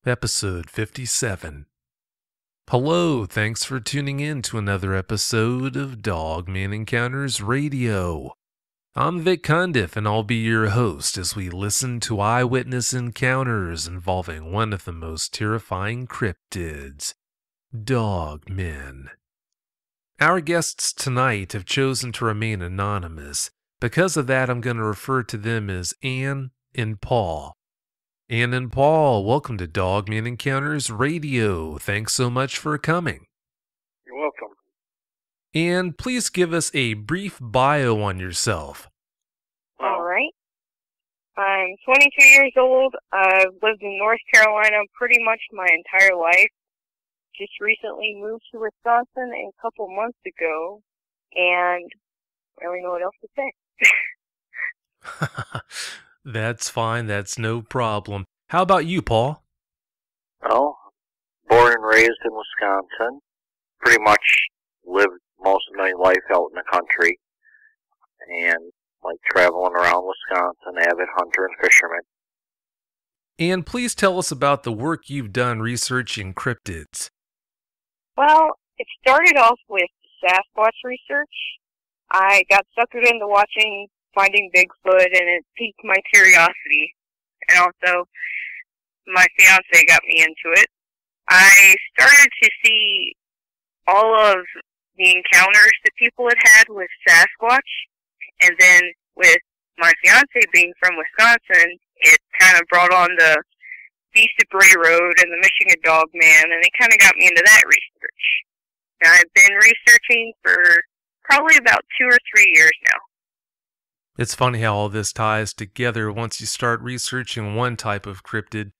Episode 57. Hello, thanks for tuning in to another episode of Dogman Encounters Radio. I'm Vic Cundiff, and I'll be your host as we listen to eyewitness encounters involving one of the most terrifying cryptids, dogmen. Our guests tonight have chosen to remain anonymous. Because of that, I'm going to refer to them as Ann and Paul. Ann and Paul, welcome to Dogman Encounters Radio. Thanks so much for coming. You're welcome. And please give us a brief bio on yourself. All right. I'm 22 years old. I've lived in North Carolina pretty much my entire life. Just recently moved to Wisconsin a couple months ago, and I don't really know what else to say. That's fine. That's no problem. How about you, Paul? Well, born and raised in Wisconsin. Pretty much lived most of my life out in the country. And like traveling around Wisconsin, avid hunter and fisherman. And please tell us about the work you've done researching cryptids. Well, it started off with Sasquatch research. I got suckered into watching Finding Bigfoot, and it piqued my curiosity. And also, my fiance got me into it. I started to see all of the encounters that people had had with Sasquatch, and then with my fiance being from Wisconsin, it kind of brought on the Beast of Bray Road and the Michigan Dogman, and it kind of got me into that research. And I've been researching for probably about 2 or 3 years now. It's funny how all this ties together once you start researching one type of cryptid.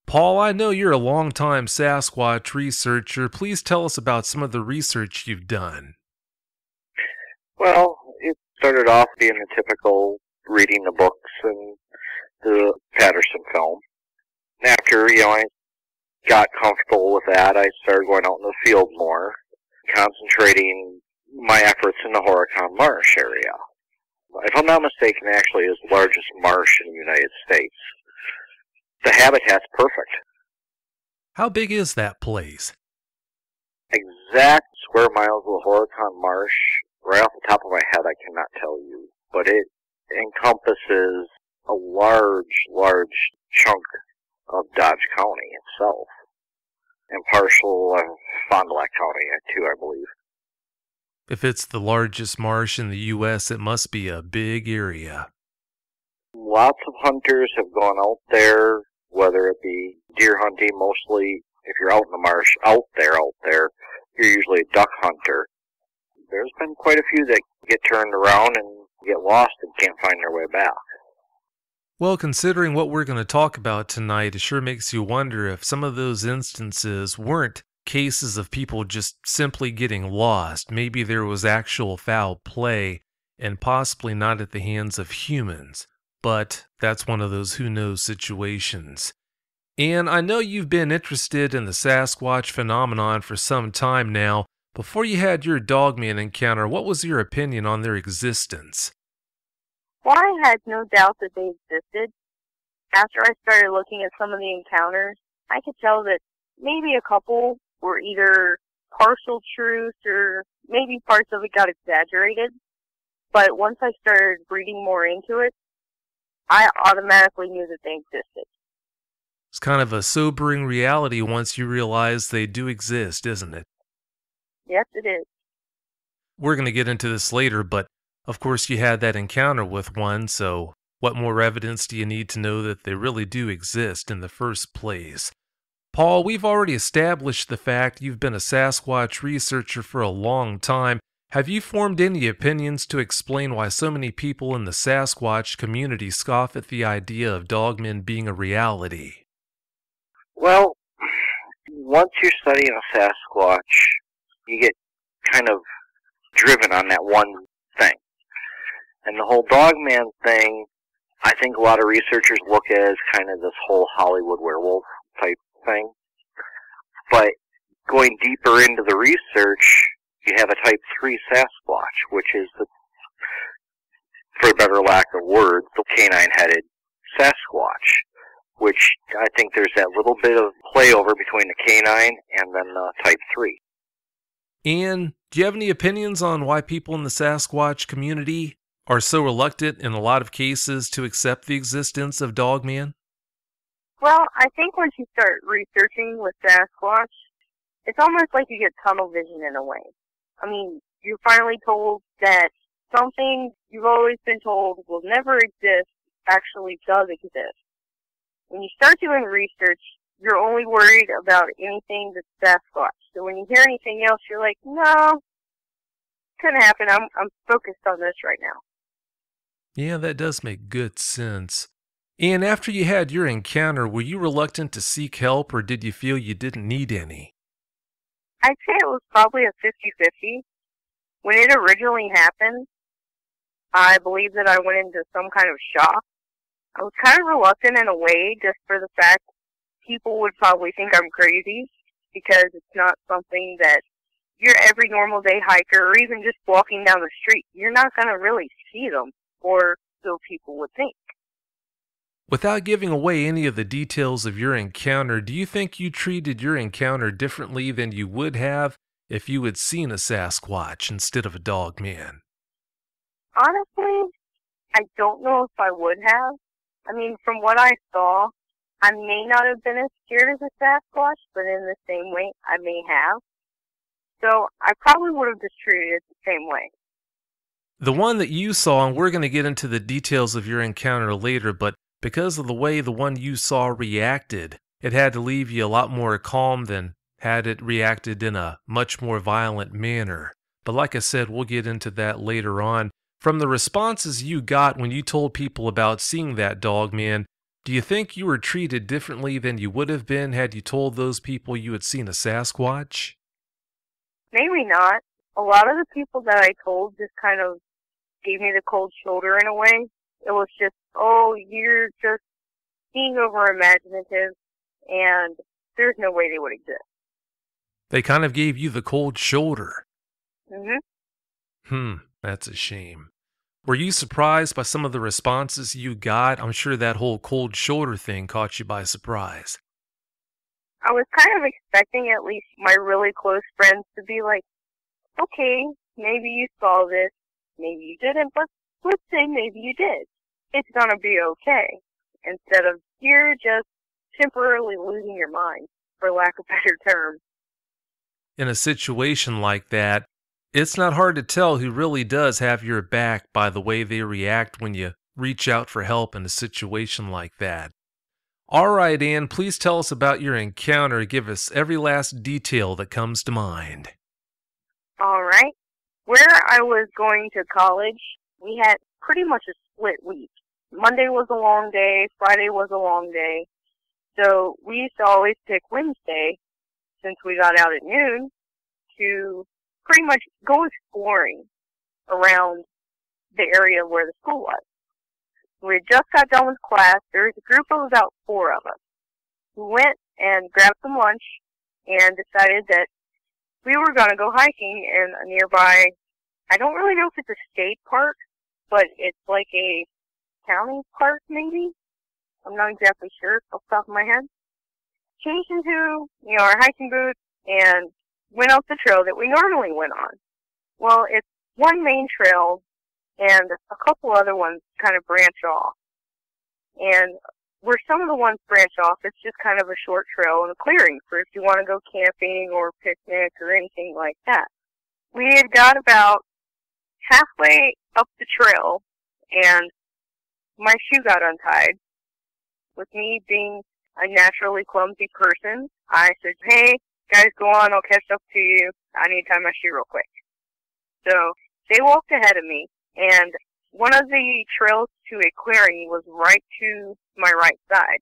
Paul, I know you're a longtime Sasquatch researcher. Please tell us about some of the research you've done. Well, it started off being the typical reading the books and the Patterson film. After, I got comfortable with that, I started going out in the field more, concentrating my efforts in the Horicon Marsh area. If I'm not mistaken, actually is the largest marsh in the United States. The habitat's perfect. How big is that place? Exact square miles of the Horicon Marsh, right off the top of my head, I cannot tell you. But it encompasses a large chunk of Dodge County itself. And partial Fond du Lac County, too, I believe. If it's the largest marsh in the U.S., it must be a big area. Lots of hunters have gone out there, whether it be deer hunting, mostly if you're out in the marsh, out there, you're usually a duck hunter. There's been quite a few that get turned around and get lost and can't find their way back. Well, considering what we're going to talk about tonight, it sure makes you wonder if some of those instances weren't cases of people just simply getting lost. Maybe there was actual foul play, and possibly not at the hands of humans. But that's one of those who knows situations. And I know you've been interested in the Sasquatch phenomenon for some time now. Before you had your Dogman encounter, what was your opinion on their existence? Well, I had no doubt that they existed. After I started looking at some of the encounters, I could tell that maybe a couple were either partial truth or maybe parts of it got exaggerated. But once I started reading more into it, I automatically knew that they existed. It's kind of a sobering reality once you realize they do exist, isn't it? Yes, it is. We're going to get into this later, but of course you had that encounter with one, so what more evidence do you need to know that they really do exist in the first place? Paul, we've already established the fact you've been a Sasquatch researcher for a long time. Have you formed any opinions to explain why so many people in the Sasquatch community scoff at the idea of dogmen being a reality? Well, once you're studying a Sasquatch, you get kind of driven on that one thing. And the whole dogman thing, I think a lot of researchers look at as kind of this whole Hollywood werewolf type thing. But going deeper into the research, you have a type 3 Sasquatch, which is, for better lack of words, the canine-headed Sasquatch. which I think there's that little bit of playover between the canine and then type 3. Ian, do you have any opinions on why people in the Sasquatch community are so reluctant in a lot of cases to accept the existence of Dogman? Well, I think once you start researching with Sasquatch, it's almost like you get tunnel vision in a way. I mean, you're finally told that something you've always been told will never exist actually does exist. When you start doing research, you're only worried about anything that's Sasquatch. So when you hear anything else, you're like, no, couldn't happen. I'm focused on this right now. Yeah, that does make good sense. And after you had your encounter, were you reluctant to seek help, or did you feel you didn't need any? I'd say it was probably a 50-50. When it originally happened, I believe that I went into some kind of shock. I was kind of reluctant in a way, just for the fact people would probably think I'm crazy, because it's not something that your every normal day hiker, or even just walking down the street, you're not going to really see them, or so people would think. Without giving away any of the details of your encounter, do you think you treated your encounter differently than you would have if you had seen a Sasquatch instead of a Dogman? Honestly, I don't know if I would have. I mean, from what I saw, I may not have been as scared as a Sasquatch, but in the same way, I may have. So I probably would have just treated it the same way. The one that you saw, and we're going to get into the details of your encounter later, but because of the way the one you saw reacted, it had to leave you a lot more calm than had it reacted in a much more violent manner. But like I said, we'll get into that later on. From the responses you got when you told people about seeing that Dogman, do you think you were treated differently than you would have been had you told those people you had seen a Sasquatch? Maybe not. A lot of the people that I told just kind of gave me the cold shoulder in a way. It was just, oh, you're just being over imaginative, and there's no way they would exist. They kind of gave you the cold shoulder. Mm-hmm. That's a shame. Were you surprised by some of the responses you got? I'm sure that whole cold shoulder thing caught you by surprise. I was kind of expecting at least my really close friends to be like, okay, maybe you saw this, maybe you didn't, but let's say maybe you did. It's gonna be okay. Instead of, you're just temporarily losing your mind, for lack of a better term. In a situation like that, it's not hard to tell who really does have your back by the way they react when you reach out for help in a situation like that. All right, Ann, please tell us about your encounter. Give us every last detail that comes to mind. All right. Where I was going to college, we had pretty much a split week. Monday was a long day, Friday was a long day. So we used to always pick Wednesday, since we got out at noon, to pretty much go exploring around the area where the school was. We had just got done with class. There was a group of about 4 of us. We went and grabbed some lunch and decided that we were going to go hiking in a nearby, I don't really know if it's a state park, but it's like a county park maybe. I'm not exactly sure off the top of my head. Changed into, our hiking boots and went up the trail that we normally went on. Well, it's one main trail and a couple other ones kind of branch off. And where some of the ones branch off, it's just kind of a short trail and a clearing for if you want to go camping or picnic or anything like that. We had got about halfway up the trail and my shoe got untied. With me being a naturally clumsy person, I said, hey, guys, go on, I'll catch up to you. I need to tie my shoe real quick. So they walked ahead of me, and one of the trails to a clearing was right to my right side.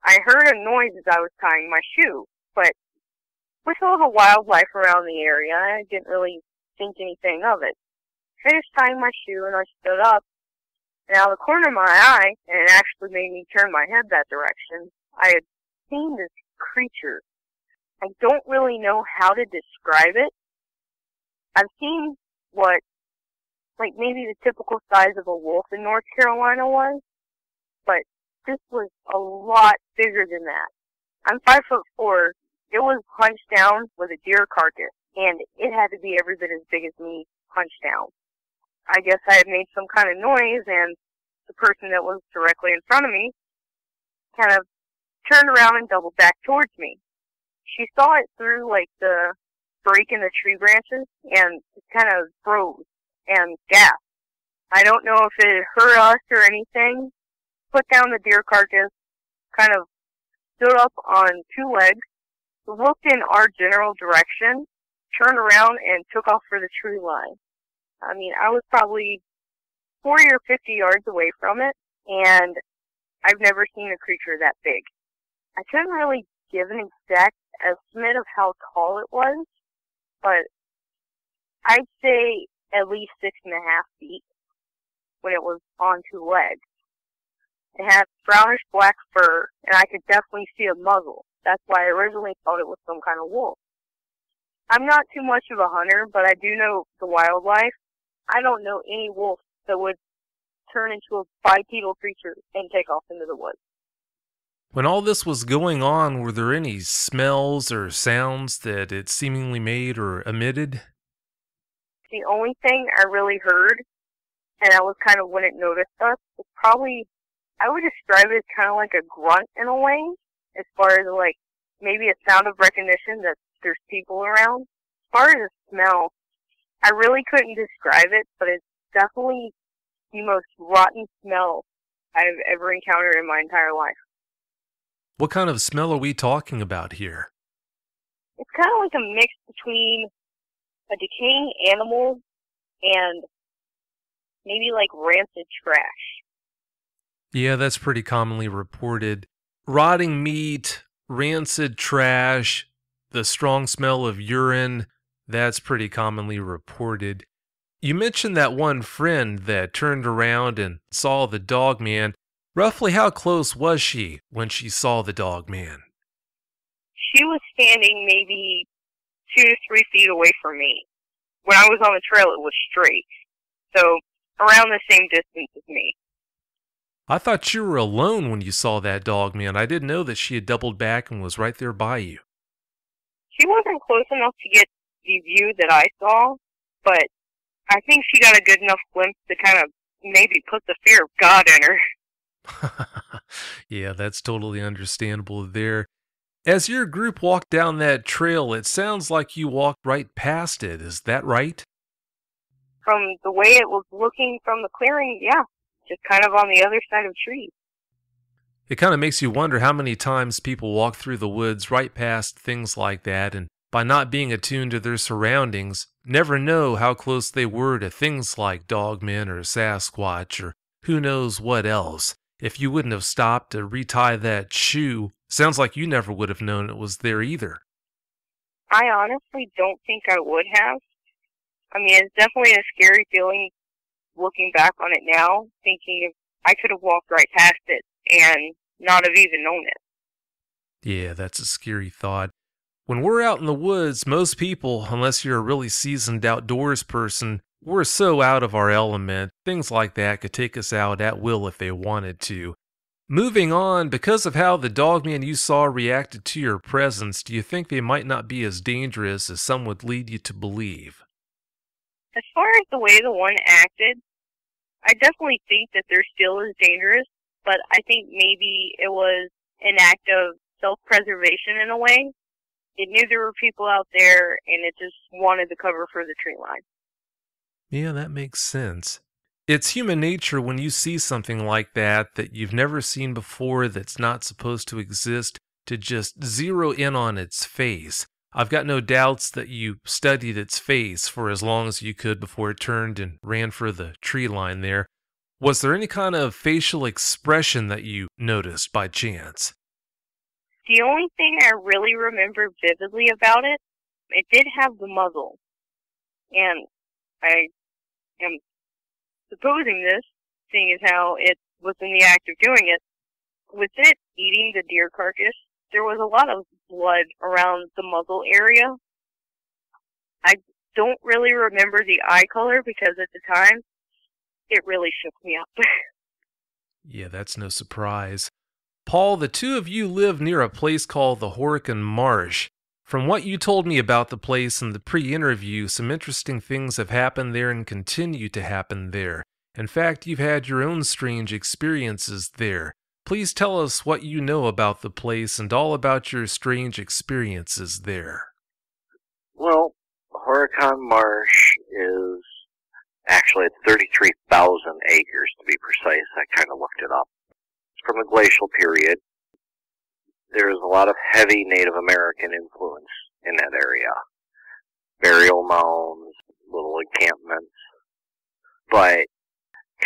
I heard a noise as I was tying my shoe, but with all the wildlife around the area, I didn't really think anything of it. Finished tying my shoe, and I stood up, and out of the corner of my eye, and it actually made me turn my head that direction, I had seen this creature. I don't really know how to describe it. I've seen what, like maybe the typical size of a wolf in North Carolina was, but this was a lot bigger than that. I'm 5'4". It was hunched down with a deer carcass, and it had to be every bit as big as me hunched down. I guess I had made some kind of noise, and the person that was directly in front of me kind of turned around and doubled back towards me. She saw it through, like, the break in the tree branches, and it kind of froze and gasped. I don't know if it hurt us or anything. Put down the deer carcass, kind of stood up on two legs, looked in our general direction, turned around, and took off for the tree line. I mean, I was probably 40 or 50 yards away from it, and I've never seen a creature that big. I couldn't really give an exact estimate of how tall it was, but I'd say at least 6.5 feet when it was on two legs. It had brownish black fur, and I could definitely see a muzzle. That's why I originally thought it was some kind of wolf. I'm not too much of a hunter, but I do know the wildlife. I don't know any wolf that would turn into a bipedal creature and take off into the woods. When all this was going on, were there any smells or sounds that it seemingly made or emitted? The only thing I really heard, and that was kind of when it noticed us, was probably, I would describe it as kind of like a grunt in a way, as far as like maybe a sound of recognition that there's people around. As far as the smell, I really couldn't describe it, but it's definitely the most rotten smell I've ever encountered in my entire life. What kind of smell are we talking about here? It's kind of like a mix between a decaying animal and maybe like rancid trash. Yeah, that's pretty commonly reported. Rotting meat, rancid trash, the strong smell of urine, that's pretty commonly reported. You mentioned that one friend that turned around and saw the Dogman. Roughly how close was she when she saw the Dogman? She was standing maybe 2 to 3 feet away from me. When I was on the trail, it was straight. So, around the same distance as me. I thought you were alone when you saw that Dogman. I didn't know that she had doubled back and was right there by you. She wasn't close enough to get the view that I saw, but I think she got a good enough glimpse to kind of maybe put the fear of God in her. Yeah, that's totally understandable there. As your group walked down that trail, it sounds like you walked right past it. Is that right? From the way it was looking from the clearing, yeah. Just kind of on the other side of trees. It kind of makes you wonder how many times people walk through the woods right past things like that, and by not being attuned to their surroundings, never know how close they were to things like Dogman or Sasquatch or who knows what else. If you wouldn't have stopped to retie that shoe, sounds like you never would have known it was there either. I honestly don't think I would have. I mean, it's definitely a scary feeling looking back on it now, thinking if I could have walked right past it and not have even known it. Yeah, that's a scary thought. When we're out in the woods, most people, unless you're a really seasoned outdoors person, we're so out of our element, things like that could take us out at will if they wanted to. Moving on, because of how the Dogman you saw reacted to your presence, do you think they might not be as dangerous as some would lead you to believe? As far as the way the one acted, I definitely think that they're still as dangerous, but I think maybe it was an act of self-preservation in a way. It knew there were people out there, and it just wanted the cover for the tree line. Yeah, that makes sense. It's human nature when you see something like that you've never seen before that's not supposed to exist to just zero in on its face. I've got no doubts that you studied its face for as long as you could before it turned and ran for the tree line there. Was there any kind of facial expression that you noticed by chance? The only thing I really remember vividly about it, it did have the muzzle. And I am supposing this, seeing as how it was in the act of doing it. With it eating the deer carcass, there was a lot of blood around the muzzle area. I don't really remember the eye color because at the time, it really shook me up. Yeah, that's no surprise. Paul, the two of you live near a place called the Horicon Marsh. From what you told me about the place in the pre-interview, some interesting things have happened there and continue to happen there. In fact, you've had your own strange experiences there. Please tell us what you know about the place and all about your strange experiences there. Well, Horicon Marsh is actually at 33,000 acres to be precise. I kind of looked it up. It's from the glacial period. There's a lot of heavy Native American influence in that area. Burial mounds, little encampments. But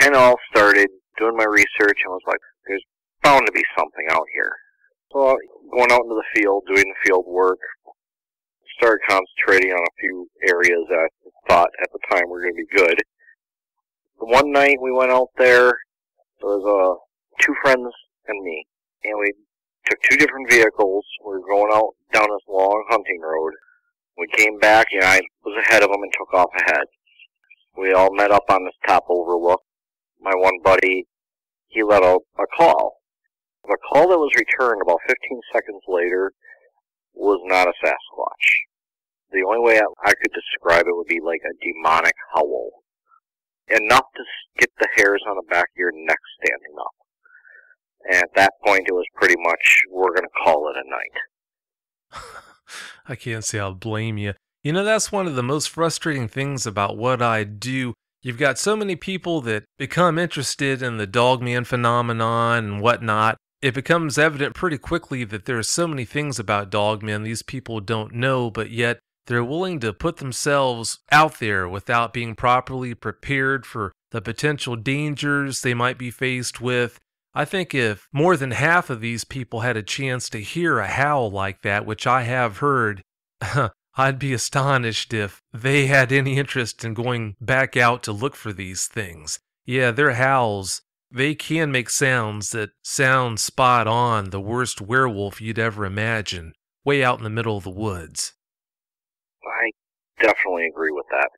kind of all started doing my research and was like, there's bound to be something out here. So going out into the field, doing the field work, started concentrating on a few areas that I thought at the time were going to be good. The one night we went out there was two friends and me, and we took two different vehicles. We were going out down this long hunting road. We came back, and I was ahead of them and took off ahead. We all met up on this top overlook. My one buddy, he let out a call. The call that was returned about 15 seconds later was not a Sasquatch. The only way I could describe it would be like a demonic howl. Enough to get the hairs on the back of your neck standing up. And at that point, it was pretty much, we're going to call it a night. I can't say I'll blame you. You know, that's one of the most frustrating things about what I do. You've got so many people that become interested in the Dogman phenomenon and whatnot. It becomes evident pretty quickly that there are so many things about Dogmen these people don't know, but yet they're willing to put themselves out there without being properly prepared for the potential dangers they might be faced with. I think if more than half of these people had a chance to hear a howl like that, which I have heard, I'd be astonished if they had any interest in going back out to look for these things. Yeah, their howls, they can make sounds that sound spot on the worst werewolf you'd ever imagine, way out in the middle of the woods. I definitely agree with that.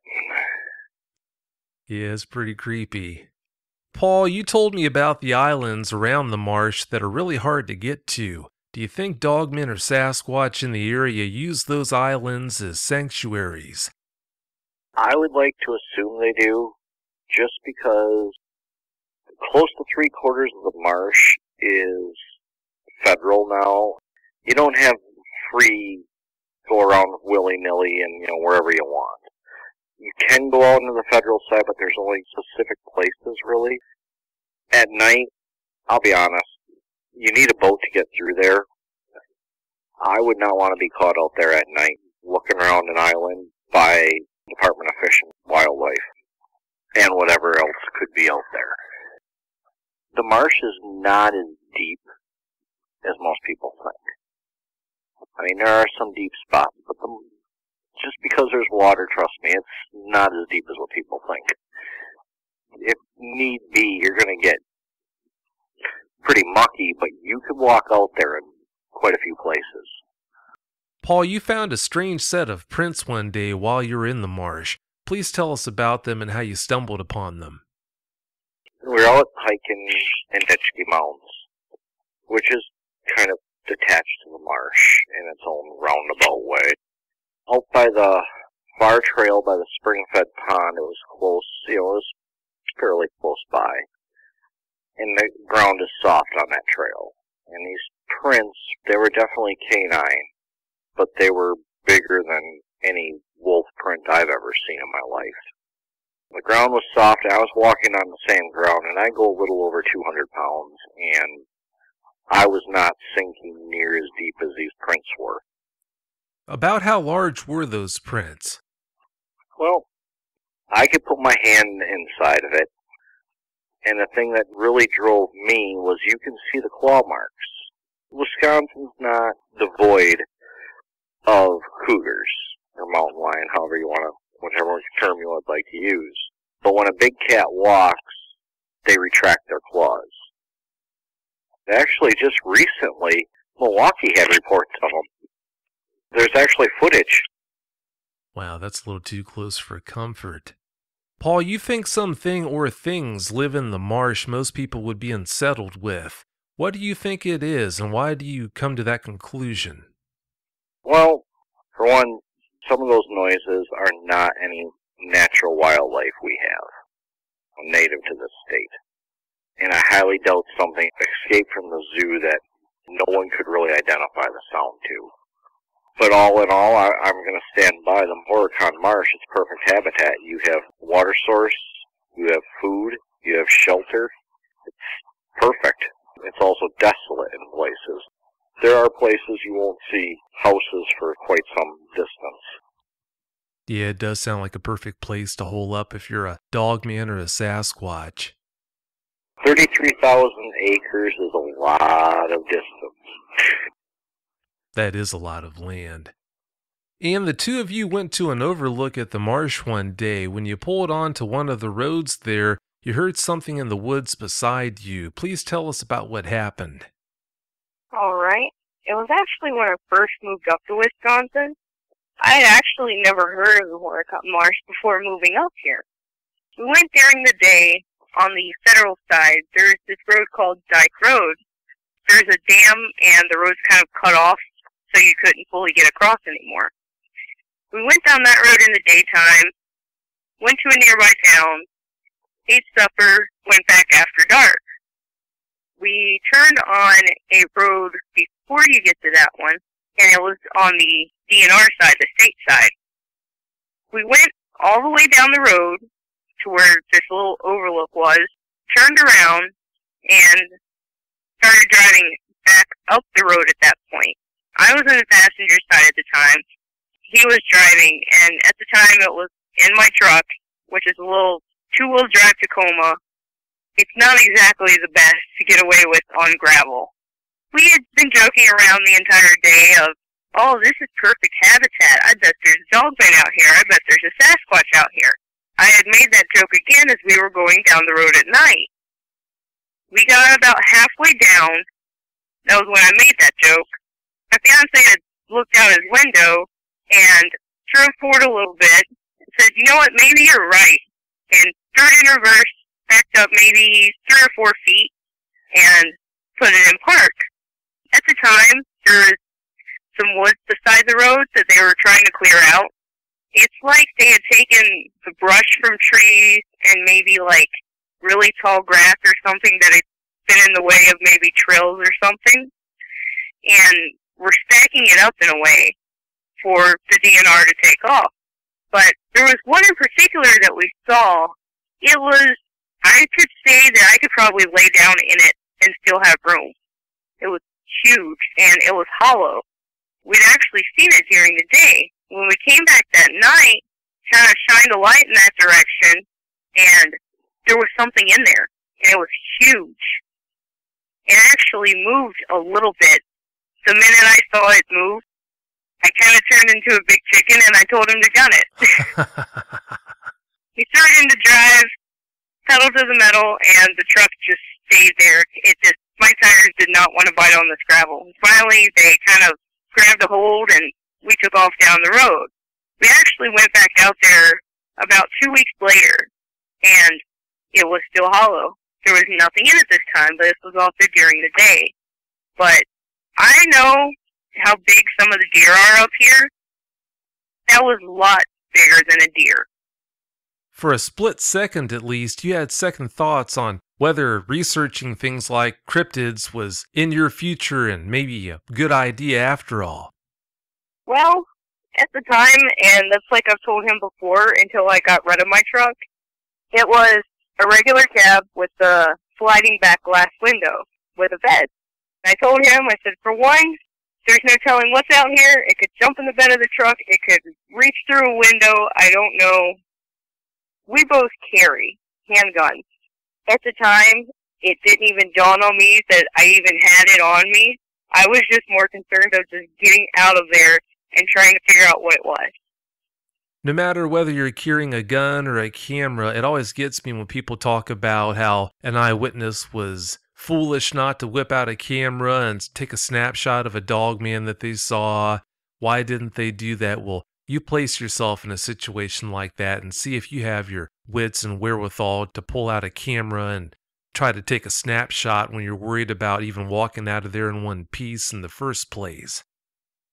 Yeah, it's pretty creepy. Paul, you told me about the islands around the marsh that are really hard to get to. Do you think Dogmen or Sasquatch in the area use those islands as sanctuaries? I would like to assume they do, just because close to 3/4 of the marsh is federal now. You don't have free go around willy-nilly and, wherever you want. You can go out into the federal side, but there's only specific places, really. At night, I'll be honest, you need a boat to get through there. I would not want to be caught out there at night looking around an island by Department of Fish and Wildlife and whatever else could be out there. The marsh is not as deep as most people think. I mean, there are some deep spots, but just because there's water, trust me, it's not as deep as what people think. If need be, you're going to get pretty mucky, but you could walk out there in quite a few places. Paul, you found a strange set of prints one day while you were in the marsh. Please tell us about them and how you stumbled upon them. We were out hiking in Ditchkey Mountains, which is kind of detached to the marsh in its own roundabout way. Out by the far trail by the spring-fed pond, it was close, it was fairly close by. And the ground is soft on that trail. And these prints, they were definitely canine, but they were bigger than any wolf print I've ever seen in my life. The ground was soft, and I was walking on the same ground, and I go a little over 200 pounds, and I was not sinking near as deep as these prints were. About how large were those prints? Well, I could put my hand inside of it, and the thing that really drove me was you can see the claw marks. Wisconsin's not devoid of cougars, or mountain lion, however you want to, whatever term you would like to use. But when a big cat walks, they retract their claws. Actually, just recently, Milwaukee had reports of them. There's actually footage. Wow, that's a little too close for comfort. Paul, you think something or things live in the marsh most people would be unsettled with. What do you think it is, and why do you come to that conclusion? Well, for one, some of those noises are not any natural wildlife we have, native to this state. And I highly doubt something escaped from the zoo that no one could really identify the sound to. But all in all, I'm going to stand by the Morricon Marsh. It's perfect habitat. You have water source, you have food, you have shelter. It's perfect. It's also desolate in places. There are places you won't see houses for quite some distance. Yeah, it does sound like a perfect place to hole up if you're a Dogman or a Sasquatch. 33,000 acres is a lot of distance. That is a lot of land. And the two of you went to an overlook at the marsh one day. When you pulled onto one of the roads there, you heard something in the woods beside you. Please tell us about what happened. All right. It was actually when I first moved up to Wisconsin. I had actually never heard of the Morricon Marsh before moving up here. We went during the day. On the federal side, there's this road called Dyke Road. There's a dam, and the road's kind of cut off, so you couldn't fully get across anymore. We went down that road in the daytime, went to a nearby town, ate supper, went back after dark. We turned on a road before you get to that one, and it was on the DNR side, the state side. We went all the way down the road to where this little overlook was, turned around, and started driving back up the road at that point. I was on the passenger side at the time. He was driving, and at the time it was in my truck, which is a little two-wheel drive Tacoma. It's not exactly the best to get away with on gravel. We had been joking around the entire day of, oh, this is perfect habitat. I bet there's a dogman out here. I bet there's a Sasquatch out here. I had made that joke again as we were going down the road at night. We got about halfway down. That was when I made that joke. My fiancé had looked out his window and drove forward a little bit and said, you know what, maybe you're right. And started in reverse, backed up maybe 3 or 4 feet, and put it in park. At the time, there was some woods beside the road that they were trying to clear out. It's like they had taken the brush from trees and maybe like really tall grass or something that had been in the way of maybe trails or something, and were stacking it up in a way for the DNR to take off. But there was one in particular that we saw. It was, I could say that I could probably lay down in it and still have room. It was huge, and it was hollow. We'd actually seen it during the day. When we came back that night, kind of shined a light in that direction, and there was something in there, and it was huge. It actually moved a little bit. The minute I saw it move, I kind of turned into a big chicken, and I told him to gun it. He started to drive, pedal to the metal, and the truck just stayed there. My tires did not want to bite on this gravel. Finally, they kind of grabbed a hold, and we took off down the road. We actually went back out there about 2 weeks later, and it was still hollow. There was nothing in it this time, but this was also during the day. But I know how big some of the deer are up here. That was a lot bigger than a deer. For a split second at least, you had second thoughts on whether researching things like cryptids was in your future and maybe a good idea after all. Well, at the time, and that's like I've told him before until I got rid of my truck, it was a regular cab with a sliding back glass window with a bed. I told him, I said, for one, there's no telling what's out here. It could jump in the bed of the truck. It could reach through a window. I don't know. We both carry handguns. At the time, it didn't even dawn on me that I even had it on me. I was just more concerned of just getting out of there and trying to figure out what it was. No matter whether you're carrying a gun or a camera, it always gets me when people talk about how an eyewitness was foolish not to whip out a camera and take a snapshot of a dogman that they saw. Why didn't they do that? Well, you place yourself in a situation like that and see if you have your wits and wherewithal to pull out a camera and try to take a snapshot when you're worried about even walking out of there in one piece in the first place.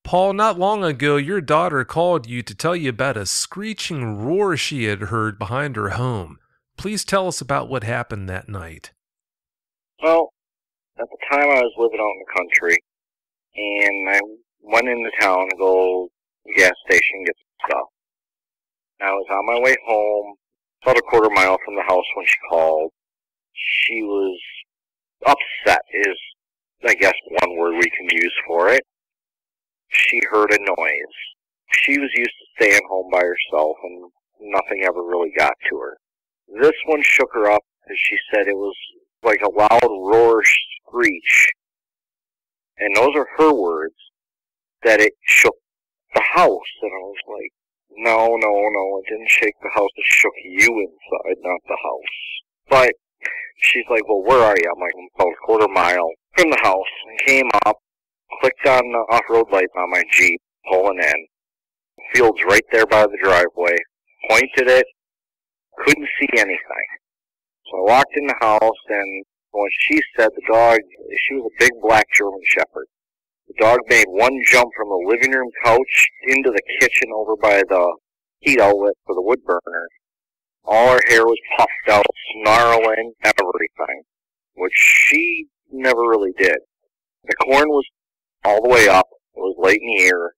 Paul, not long ago, your daughter called you to tell you about a screeching roar she had heard behind her home. Please tell us about what happened that night. Well, at the time I was living out in the country, and I went into town to go to the gas station and get some stuff. And I was on my way home, about a quarter mile from the house when she called. She was upset, is, I guess, one word we can use for it. She heard a noise. She was used to staying home by herself, and nothing ever really got to her. This one shook her up, as she said it was like a loud roar screech. And those are her words, that it shook the house. And I was like, no, it didn't shake the house, it shook you inside, not the house. But she's like, well, where are you? I'm like, I'm about a quarter mile from the house. And came up, clicked on the off-road lights on my Jeep, pulling in. The field's right there by the driveway. Pointed it, couldn't see anything. So I walked in the house, and when she said the dog, she was a big black German Shepherd. The dog made one jump from the living room couch into the kitchen over by the heat outlet for the wood burner. All her hair was puffed out, snarling, everything, which she never really did. The corn was all the way up. It was late in the year.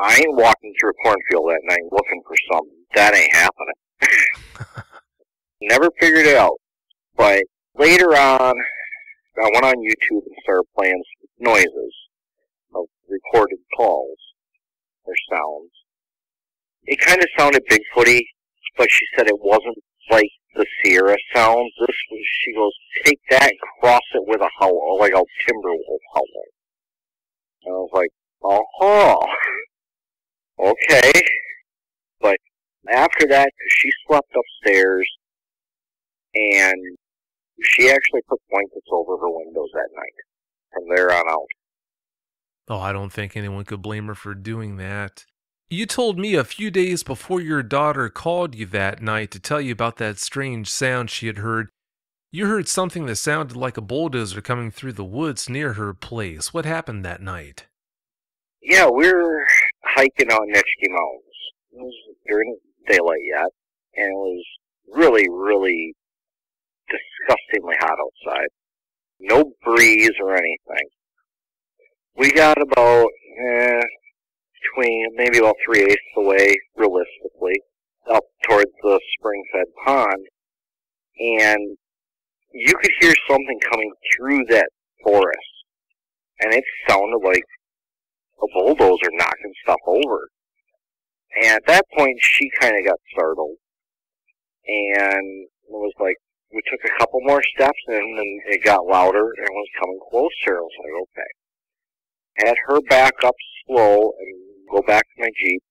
I ain't walking through a cornfield that night looking for something. That ain't happening. Never figured it out. But later on, I went on YouTube and started playing noises of recorded calls or sounds. It kind of sounded Bigfooty, but she said it wasn't like the Sierra sounds. This was, she goes, take that and cross it with a howl, like a timber wolf howl. And I was like, oh, okay. But after that, she slept upstairs, and she actually put blankets over her windows that night, from there on out. Oh, I don't think anyone could blame her for doing that. You told me a few days before your daughter called you that night to tell you about that strange sound she had heard. You heard something that sounded like a bulldozer coming through the woods near her place. What happened that night? Yeah, we were hiking on Nitschke Mountains. It was during daylight yet, and it was really, really disgustingly hot outside. No breeze or anything. We got about, between maybe about 3/8 away, realistically, up towards the spring-fed pond, and you could hear something coming through that forest, and it sounded like a bulldozer knocking stuff over. And at that point, she kind of got startled, and it was like, we took a couple more steps, and then it got louder and was coming closer. I was like, okay. Had her back up slow and go back to my Jeep.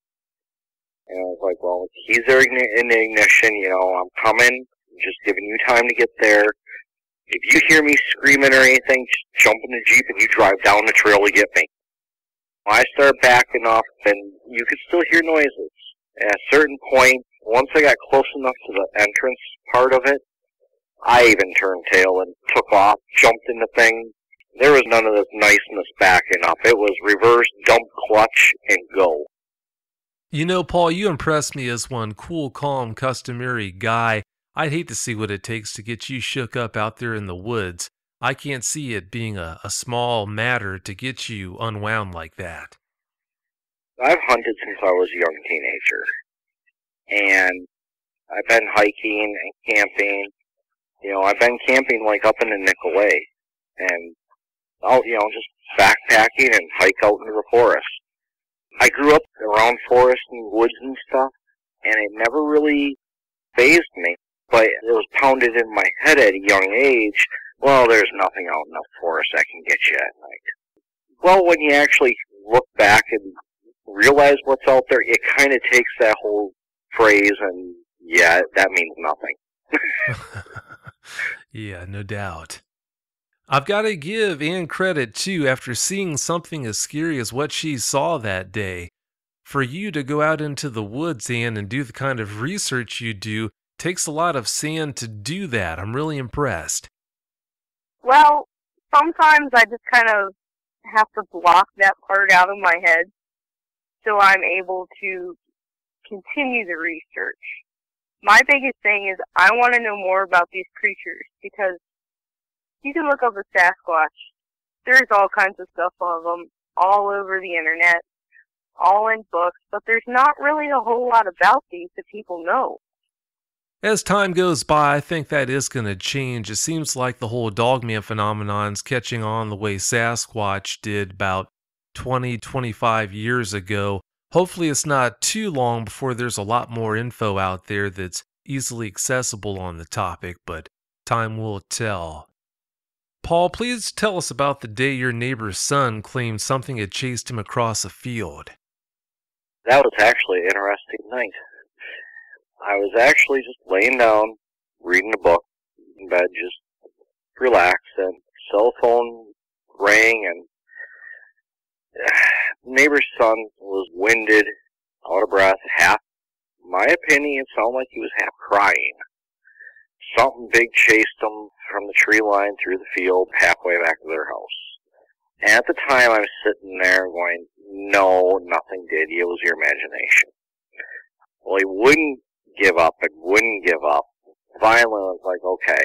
And I was like, well, keys are in the ignition, you know, I'm coming, just giving you time to get there. If you hear me screaming or anything, just jump in the Jeep and you drive down the trail to get me. I started backing up, and you could still hear noises. At a certain point, once I got close enough to the entrance part of it, I even turned tail and took off, jumped in the thing. There was none of this niceness backing up. It was reverse, dump clutch, and go. You know, Paul, you impress me as one cool, calm, customary guy. I'd hate to see what it takes to get you shook up out there in the woods. I can't see it being a small matter to get you unwound like that. I've hunted since I was a young teenager. And I've been hiking and camping. You know, I've been camping like up in the Nicolay. And I'll, you know, just backpacking and hike out into the forest. I grew up around forest and woods and stuff, and it never really fazed me. But it was pounded in my head at a young age, well, there's nothing out in the forest that can get you at night. Well, when you actually look back and realize what's out there, it kind of takes that whole phrase and, yeah, that means nothing. Yeah, no doubt. I've got to give Ann credit, too, after seeing something as scary as what she saw that day. For you to go out into the woods, Ann, and do the kind of research you do takes a lot of sand to do that. I'm really impressed. Well, sometimes I just kind of have to block that part out of my head so I'm able to continue the research. My biggest thing is I want to know more about these creatures because you can look up a Sasquatch. There's all kinds of stuff of them all over the internet, all in books, but there's not really a whole lot about these that people know. As time goes by, I think that is going to change. It seems like the whole Dogman phenomenon's catching on the way Sasquatch did about 20-25 years ago. Hopefully it's not too long before there's a lot more info out there that's easily accessible on the topic, but time will tell. Paul, please tell us about the day your neighbor's son claimed something had chased him across a field. That was actually an interesting night. I was actually just laying down, reading a book in bed, just relaxed, and cell phone rang, and neighbor's son was winded, out of breath, half, my opinion, it sounded like he was half crying. Something big chased him from the tree line through the field, halfway back to their house. And at the time, I was sitting there going, no, nothing did. It was your imagination. Well, he wouldn't give up and wouldn't give up. Finally, I was like, okay,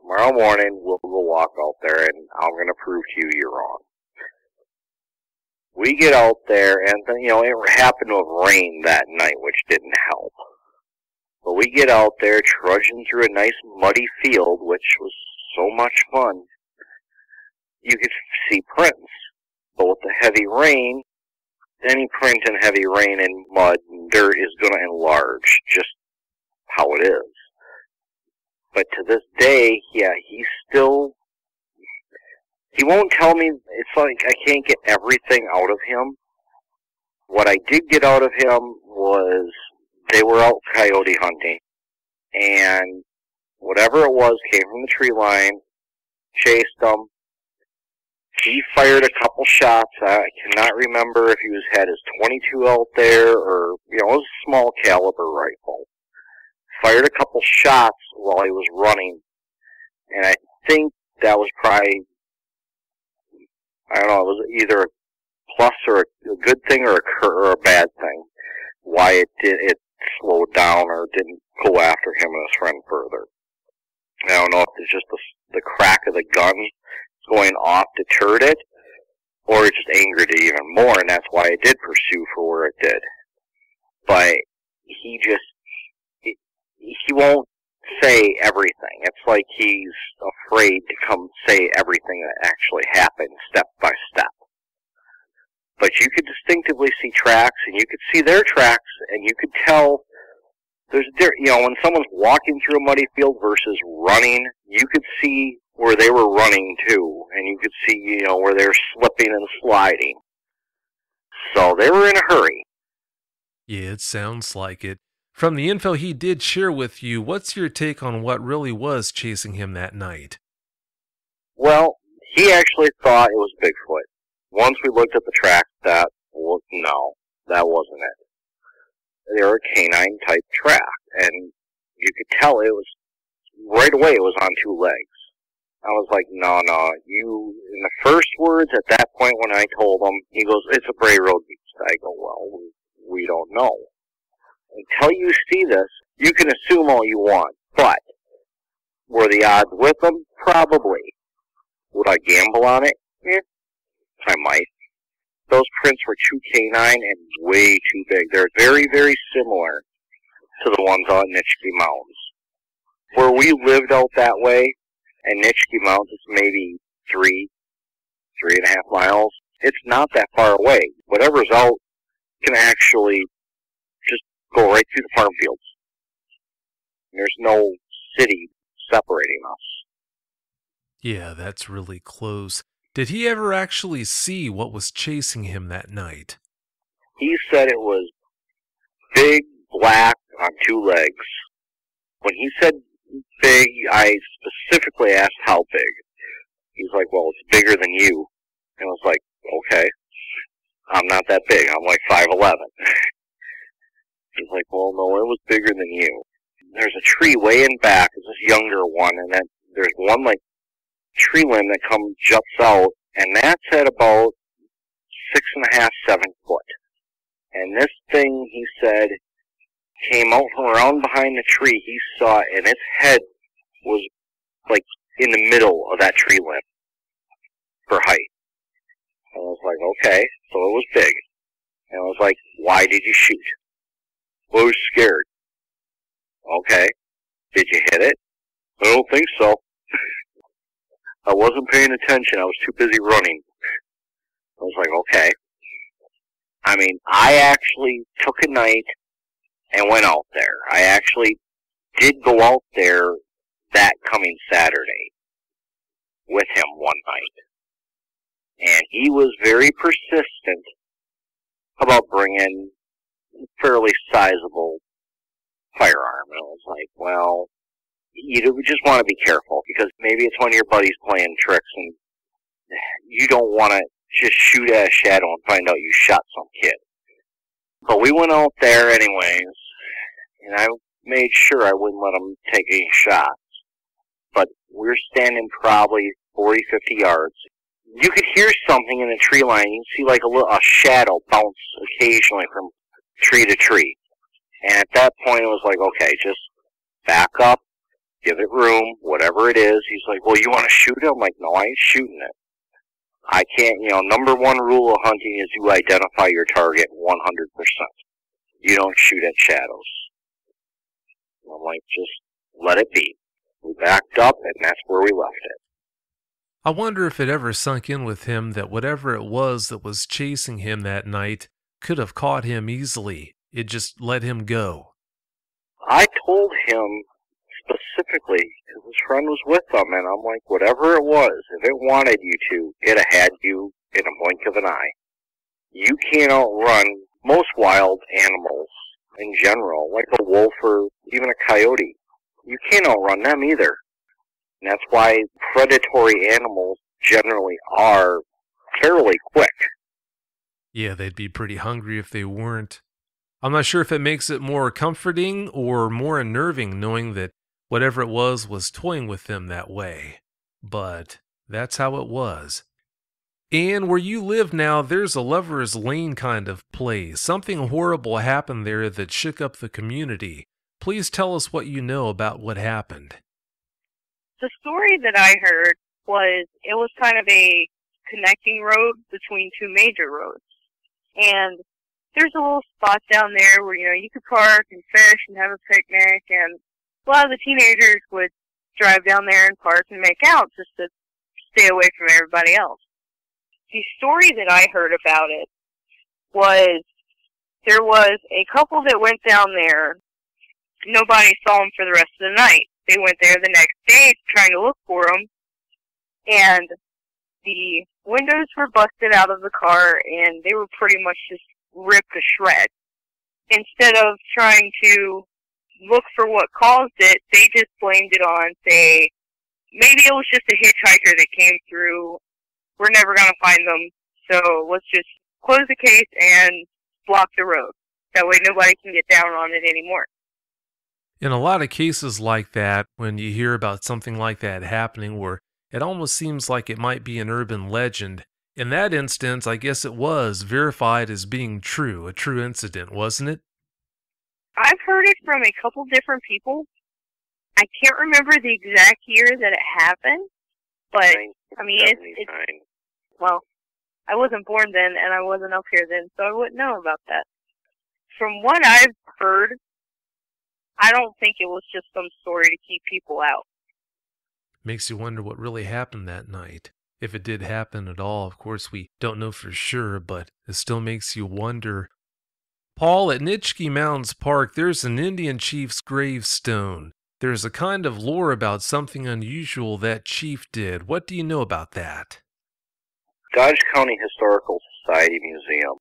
tomorrow morning we'll go walk out there and I'm going to prove to you you're wrong. We get out there and, it happened to have rained that night, which didn't help. But we get out there trudging through a nice muddy field, which was so much fun. You could see prints, but with the heavy rain, any print in heavy rain and mud and dirt is going to enlarge, just how it is. But to this day, yeah, he won't tell me. It's like I can't get everything out of him. What I did get out of him was they were out coyote hunting, and whatever it was came from the tree line, chased them. He fired a couple shots. I cannot remember if he had his .22 out there or, it was a small caliber rifle. Fired a couple shots while he was running, and I think that was probably, I don't know, it was either a plus or a good thing or a bad thing. Why it slowed down or didn't go after him and his friend further. I don't know if it's just the crack of the gun going off deterred it, or it just angered it even more, and that's why it did pursue for where it did. But he won't say everything. It's like he's afraid to come say everything that actually happened step by step. But you could distinctively see tracks, and you could see their tracks, and you could tell there's when someone's walking through a muddy field versus running, you could see where they were running too, and you could see, where they're slipping and sliding. So they were in a hurry. Yeah, it sounds like it. From the info he did share with you, what's your take on what really was chasing him that night? Well, he actually thought it was Bigfoot. Once we looked at the tracks, no, that wasn't it. They were a canine-type track, and you could tell it was, right away it was on two legs. I was like, no, in the first words at that point when I told him, he goes, it's a Bray Road beast. I go, well, we don't know. Until you see this, you can assume all you want, but were the odds with them? Probably. Would I gamble on it? I might. Those prints were too canine and way too big. They're very, very similar to the ones on Nitschke Mountains. Where we lived out that way, and Nitschke Mountains is maybe 3.5 miles. It's not that far away. Whatever's out can actually just go right through the farm fields. There's no city separating us. Yeah, that's really close. Did he ever actually see what was chasing him that night? He said it was big, black, on two legs. When he said big, I specifically asked how big. He's like, well, it's bigger than you. And I was like, okay. I'm not that big. I'm like 5'11". He's like, well, no, it was bigger than you. There's a tree way in back. It's this younger one, and then there's one like tree limb that juts out, and that's at about 6.5, 7 foot. And this thing, he said, came out from around behind the tree. He saw it, and its head was like in the middle of that tree limb for height. And I was like, okay, so it was big. And I was like, why did you shoot? Well, I was scared. Okay. Did you hit it? I don't think so. I wasn't paying attention. I was too busy running. I was like, okay. I mean, I actually took a night and went out there. I actually did go out there that coming Saturday with him one night. And he was very persistent about bringing a fairly sizable firearm. And I was like, well, you just want to be careful, because maybe it's one of your buddies playing tricks, and you don't want to just shoot at a shadow and find out you shot some kid. But we went out there anyways, and I made sure I wouldn't let him take any shots. But we were standing probably 40, 50 yards. You could hear something in the tree line. You can see like a shadow bounce occasionally from tree to tree. And at that point, it was like, okay, just back up, give it room, whatever it is. He's like, well, you want to shoot it? I'm like, no, I ain't shooting it. I can't, number one rule of hunting is you identify your target 100%. You don't shoot at shadows. I'm like, just let it be. We backed up, and that's where we left it. I wonder if it ever sunk in with him that whatever it was that was chasing him that night could have caught him easily. It just let him go. I told him specifically, because his friend was with them, and I'm like, whatever it was, if it wanted you to, it had you in a blink of an eye. You can't outrun most wild animals in general, like a wolf or even a coyote. You can't outrun them either. And that's why predatory animals generally are fairly quick. Yeah, they'd be pretty hungry if they weren't. I'm not sure if it makes it more comforting or more unnerving knowing that whatever it was toying with them that way. But that's how it was. And where you live now, there's a Lover's Lane kind of place. Something horrible happened there that shook up the community. Please tell us what you know about what happened. The story that I heard was it was kind of a connecting road between two major roads. And there's a little spot down there where, you could park and fish and have a picnic, and a lot of the teenagers would drive down there and park and make out just to stay away from everybody else. The story that I heard about it was there was a couple that went down there. Nobody saw them for the rest of the night. They went there the next day trying to look for them, and the windows were busted out of the car, and they were pretty much just ripped to shreds. Instead of trying to look for what caused it, they just blamed it on, say, maybe it was just a hitchhiker that came through. We're never going to find them, so let's just close the case and block the road. That way nobody can get down on it anymore. In a lot of cases like that, when you hear about something like that happening where it almost seems like it might be an urban legend, in that instance, I guess it was verified as being true, a true incident, wasn't it? I've heard it from a couple different people. I can't remember the exact year that it happened, but, I mean, it's well, I wasn't born then, and I wasn't up here then, so I wouldn't know about that. From what I've heard, I don't think it was just some story to keep people out. Makes you wonder what really happened that night. If it did happen at all, of course we don't know for sure, but it still makes you wonder. Paul, at Nitschke Mountains Park, there's an Indian chief's gravestone. There's a kind of lore about something unusual that chief did. What do you know about that? Dodge County Historical Society Museum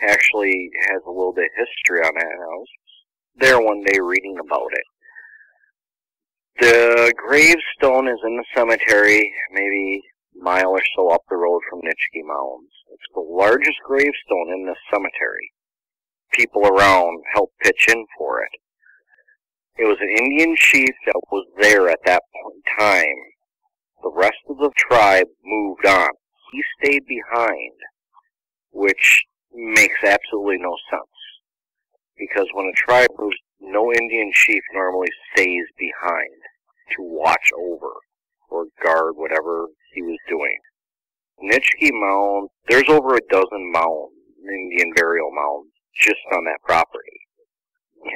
actually has a little bit of history on it. I was there one day reading about it. The gravestone is in the cemetery, maybe a mile or so up the road from Nitschke Mountains. It's the largest gravestone in the cemetery. People around helped pitch in for it. It was an Indian chief that was there at that point in time the rest of the tribe moved on. He stayed behind, which makes absolutely no sense. Because when a tribe moves, no Indian chief normally stays behind to watch over or guard whatever he was doing. Nitschke Mound, there's over a dozen mounds, Indian burial mounds, just on that property.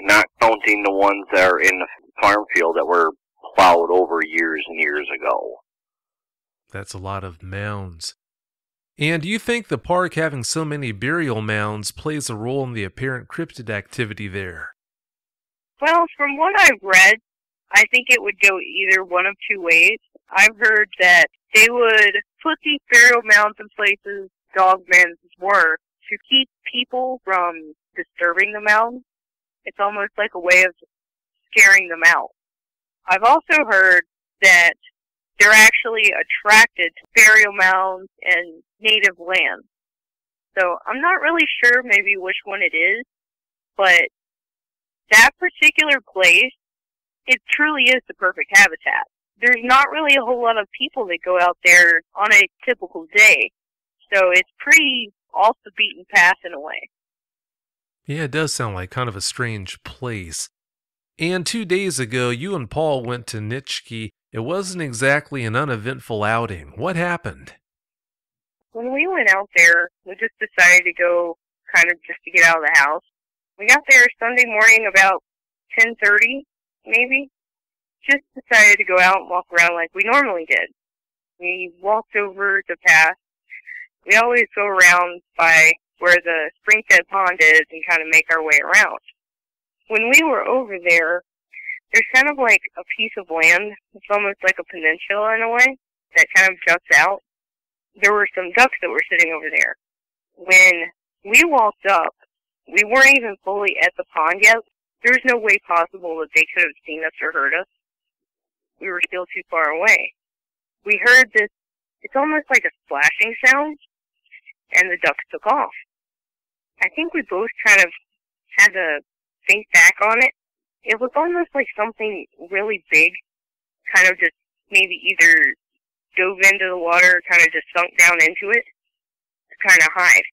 Not counting the ones that are in the farm field that were plowed over years and years ago. That's a lot of mounds. And do you think the park having so many burial mounds plays a role in the apparent cryptid activity there? Well, from what I've read, I think it would go either one of two ways. I've heard that they would put these burial mounds in places dogmen were to keep people from disturbing the mounds. It's almost like a way of scaring them out. I've also heard that they're actually attracted to burial mounds and native land. So I'm not really sure maybe which one it is, but that particular place, it truly is the perfect habitat. There's not really a whole lot of people that go out there on a typical day, so it's pretty off the beaten path in a way. Yeah, it does sound like kind of a strange place. And 2 days ago, you and Paul went to Nitschke. It wasn't exactly an uneventful outing. What happened? When we went out there, we just decided to go kind of just to get out of the house. We got there Sunday morning about 10:30, maybe. Just decided to go out and walk around like we normally did. We walked over the path. We always go around by where the Springstead Pond is and kind of make our way around. When we were over there, there's kind of like a piece of land. It's almost like a peninsula in a way that kind of juts out. There were some ducks that were sitting over there. When we walked up, we weren't even fully at the pond yet. There's no way possible that they could have seen us or heard us. We were still too far away. We heard this, it's almost like a splashing sound, and the ducks took off. I think we both kind of had to think back on it. It was almost like something really big, kind of just maybe either dove into the water or kind of just sunk down into it to kind of hide.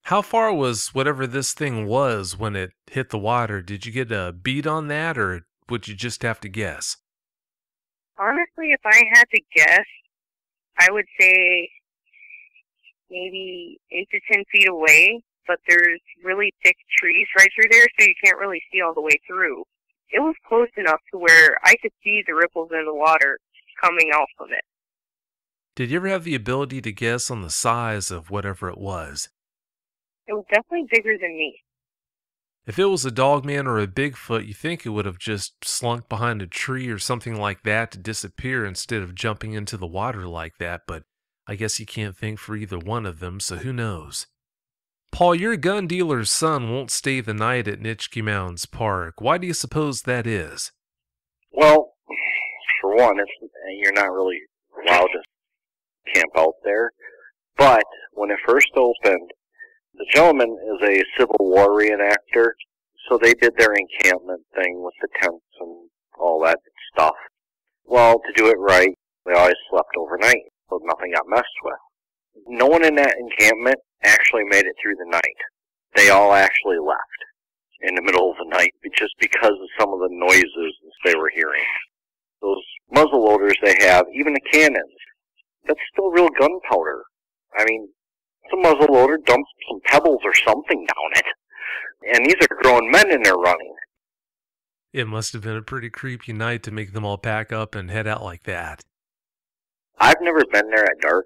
How far was whatever this thing was when it hit the water? Did you get a beat on that, or would you just have to guess? Honestly, if I had to guess, I would say maybe 8 to 10 feet away, but there's really thick trees right through there, so you can't really see all the way through. It was close enough to where I could see the ripples in the water coming off of it. Did you ever have the ability to guess on the size of whatever it was? It was definitely bigger than me. If it was a Dogman or a Bigfoot, you think it would have just slunk behind a tree or something like that to disappear instead of jumping into the water like that, but I guess you can't think for either one of them, so who knows? Paul, your gun dealer's son won't stay the night at Nitschke Mounds Park. Why do you suppose that is? Well, for one, you're not really allowed to camp out there. But when it first opened, the gentleman is a Civil War reenactor, so they did their encampment thing with the tents and all that stuff. Well, to do it right, they always slept overnight, so nothing got messed with. No one in that encampment actually made it through the night. They all actually left in the middle of the night just because of some of the noises they were hearing. Those muzzle loaders they have, even the cannons, that's still real gunpowder. I mean, the muzzle loader dumps some pebbles or something down it. And these are grown men and they're running. It must have been a pretty creepy night to make them all pack up and head out like that. I've never been there at dark.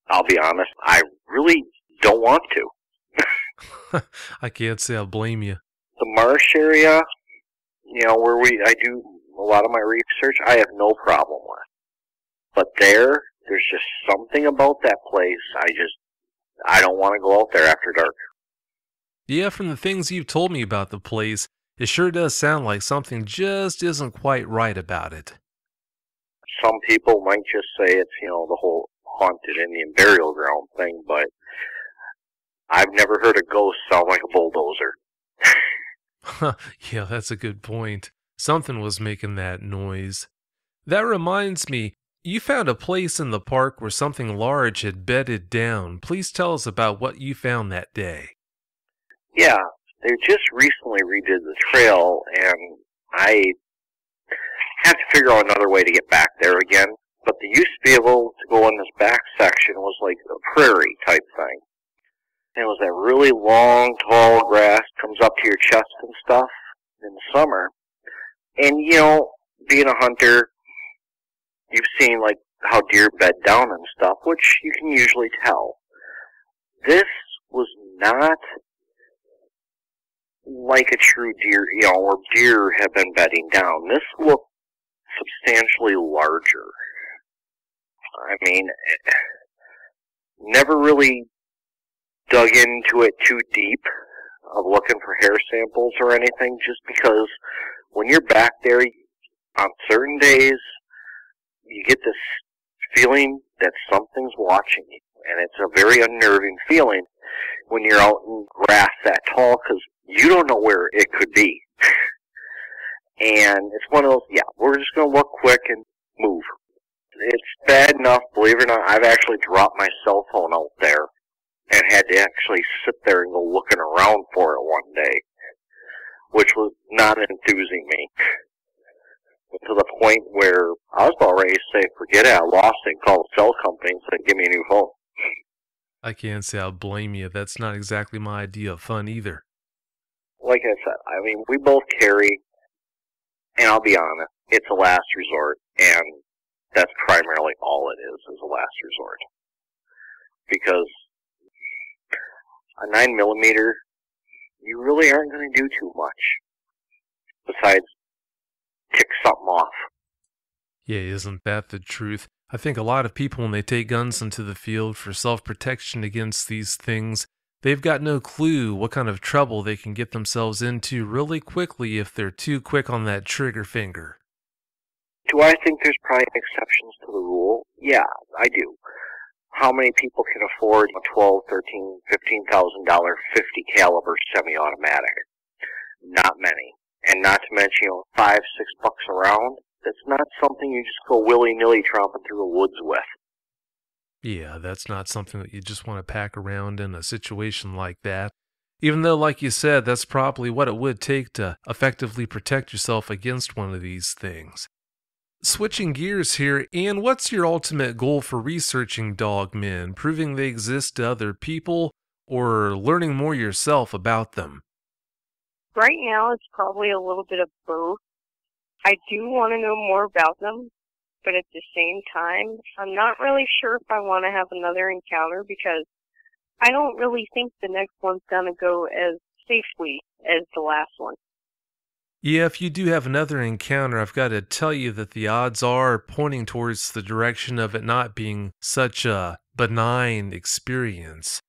I'll be honest, I really don't want to. I can't say I blame you. The marsh area, where I do a lot of my research, I have no problem with. But there's just something about that place, I don't want to go out there after dark. Yeah, from the things you've told me about the place, it sure does sound like something just isn't quite right about it. Some people might just say it's, the whole haunted Indian burial ground thing, but I've never heard a ghost sound like a bulldozer. Yeah, that's a good point. Something was making that noise. That reminds me, You found a place in the park where something large had bedded down. Please tell us about what you found that day. Yeah, they just recently redid the trail, and I have to figure out another way to get back there again. But they used to be able to go in this back section. It was like a prairie type thing. And it was that really long, tall grass, comes up to your chest and stuff in the summer. And, you know, being a hunter, you've seen, like, how deer bed down and stuff, which you can usually tell. This was not like a true deer, you know, where deer have been bedding down. This looked substantially larger. I mean, never really dug into it too deep of looking for hair samples or anything, just because when you're back there on certain days, you get this feeling that something's watching you, and it's a very unnerving feeling when you're out in grass that tall, because you don't know where it could be. And it's one of those, yeah, we're just going to look quick and move. It's bad enough, believe it or not, I've actually dropped my cell phone out there and had to actually sit there and go looking around for it one day, which was not enthusing me. To the point where I was about ready to say, forget it, I lost it, and call the cell company and say, give me a new phone. I can't say I'll blame you. That's not exactly my idea of fun either. Like I said, I mean, we both carry, and I'll be honest, it's a last resort, and that's primarily all it is a last resort. Because a 9mm, you really aren't going to do too much besides tick something off. Yeah, isn't that the truth? I think a lot of people, when they take guns into the field for self-protection against these things, they've got no clue what kind of trouble they can get themselves into really quickly if they're too quick on that trigger finger. Do I think there's probably exceptions to the rule? Yeah, I do. How many people can afford a $12,000, $13,000, $15,000 .50 caliber semi-automatic? Not many. And not to mention, you know, $5, $6 a round. That's not something you just go willy-nilly tromping through the woods with. Yeah, that's not something that you just want to pack around in a situation like that. Even though, like you said, that's probably what it would take to effectively protect yourself against one of these things. Switching gears here, Ian, what's your ultimate goal for researching dogmen? Proving they exist to other people, or learning more yourself about them? Right now, it's probably a little bit of both. I do want to know more about them, but at the same time, I'm not really sure if I want to have another encounter because I don't really think the next one's going to go as safely as the last one. Yeah, if you do have another encounter, I've got to tell you that the odds are pointing towards the direction of it not being such a benign experience.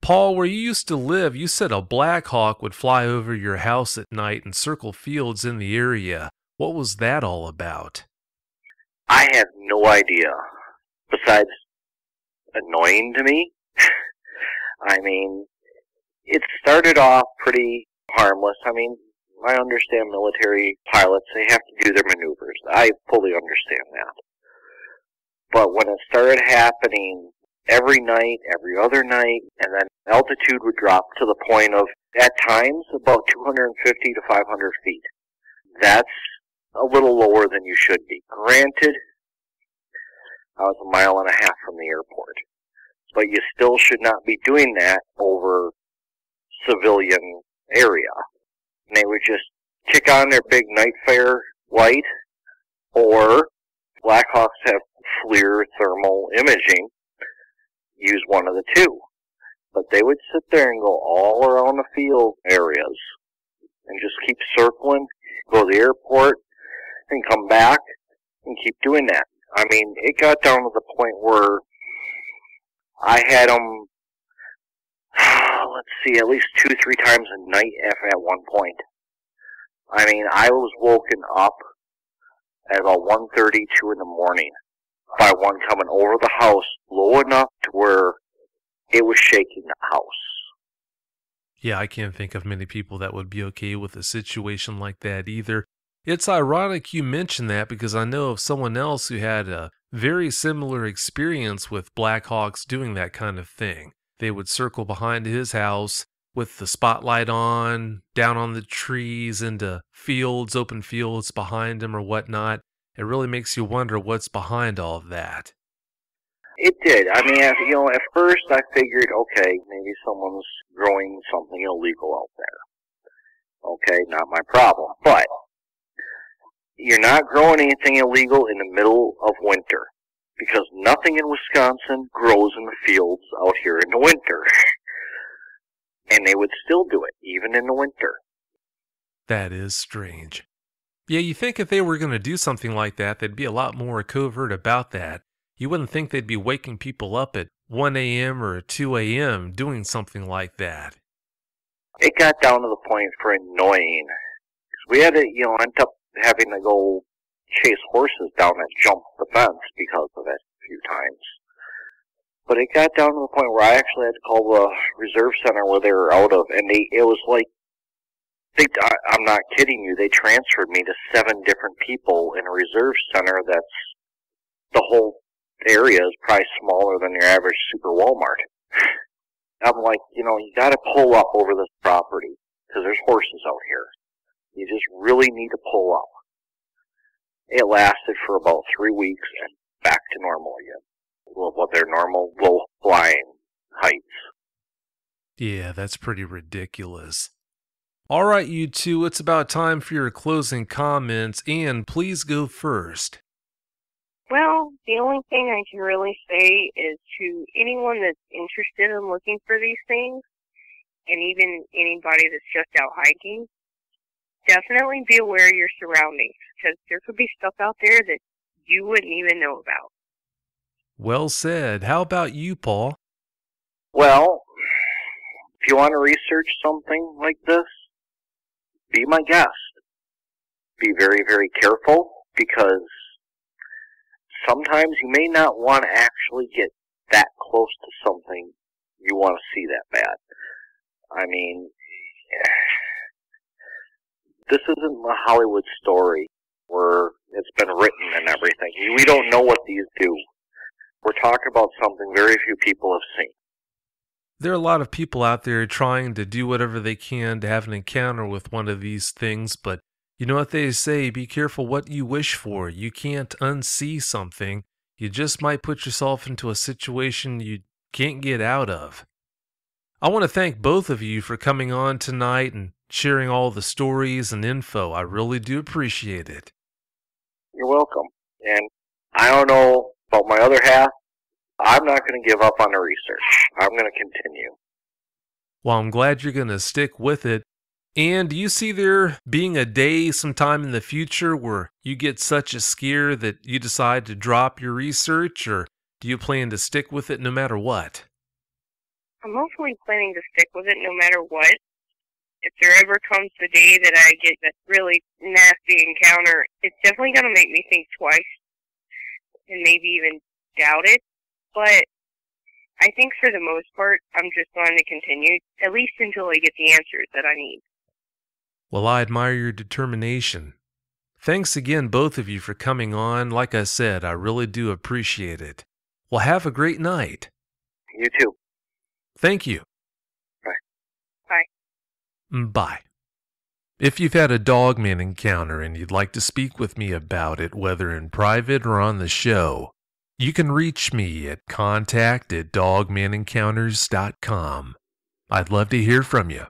Paul, where you used to live, you said a Black Hawk would fly over your house at night and circle fields in the area. What was that all about? I have no idea. Besides annoying to me. I mean, it started off pretty harmless. I mean, I understand military pilots, they have to do their maneuvers. I fully understand that. But when it started happening every night, every other night, and then altitude would drop to the point of, at times, about 250 to 500 feet. That's a little lower than you should be. Granted, I was 1.5 miles from the airport. But you still should not be doing that over civilian area. And they would just kick on their big night fare light, or Blackhawks have FLIR thermal imaging. Use one of the two. But they would sit there and go all around the field areas and just keep circling, go to the airport, and come back and keep doing that. I mean, it got down to the point where I had them, let's see, at least 2-3 times a night at one point. I mean, I was woken up at about 1:30, 2 in the morning by one coming over the house low enough to where it was shaking the house. Yeah, I can't think of many people that would be okay with a situation like that either. It's ironic you mention that because I know of someone else who had a very similar experience with Black Hawks doing that kind of thing. They would circle behind his house with the spotlight on, down on the trees, into fields, open fields behind him or whatnot. It really makes you wonder what's behind all of that. It did. I mean, at first I figured, okay, maybe someone's growing something illegal out there. Okay, not my problem. But you're not growing anything illegal in the middle of winter, because nothing in Wisconsin grows in the fields out here in the winter. And they would still do it, even in the winter. That is strange. Yeah, you think if they were going to do something like that, they'd be a lot more covert about that. You wouldn't think they'd be waking people up at 1 a.m. or 2 a.m. doing something like that. It got down to the point for annoying. Because we had to, end up having to go chase horses down and jump the fence because of it a few times. But it got down to the point where I actually had to call the reserve center where they were out of, and it was like, I'm not kidding you, they transferred me to 7 different people in a reserve center that's, the whole area is probably smaller than your average super Walmart. I'm like, you gotta pull up over this property, because there's horses out here. You just really need to pull up. It lasted for about 3 weeks and back to normal again. What their normal low flying heights. Yeah, that's pretty ridiculous. All right, you two, it's about time for your closing comments, and please go first. Well, the only thing I can really say is to anyone that's interested in looking for these things, and even anybody that's just out hiking, definitely be aware of your surroundings, because there could be stuff out there that you wouldn't even know about. Well said. How about you, Paul? Well, if you want to research something like this, be my guest. Be very, very careful, because sometimes you may not want to actually get that close to something you want to see that bad. I mean, this isn't a Hollywood story where it's been written and everything. We don't know what these do. We're talking about something very few people have seen. There are a lot of people out there trying to do whatever they can to have an encounter with one of these things, but you know what they say, be careful what you wish for. You can't unsee something. You just might put yourself into a situation you can't get out of. I want to thank both of you for coming on tonight and sharing all the stories and info. I really do appreciate it. You're welcome. And I don't know about my other half. I'm not going to give up on the research. I'm going to continue. Well, I'm glad you're going to stick with it. And do you see there being a day sometime in the future where you get such a scare that you decide to drop your research, or do you plan to stick with it no matter what? I'm hopefully planning to stick with it no matter what. If there ever comes the day that I get that really nasty encounter, it's definitely going to make me think twice and maybe even doubt it. But I think for the most part, I'm just going to continue, at least until I get the answers that I need. Well, I admire your determination. Thanks again, both of you, for coming on. Like I said, I really do appreciate it. Well, have a great night. You too. Thank you. Bye. Bye. Bye. If you've had a Dogman encounter and you'd like to speak with me about it, whether in private or on the show, you can reach me at contact@dogmanencounters.com. I'd love to hear from you.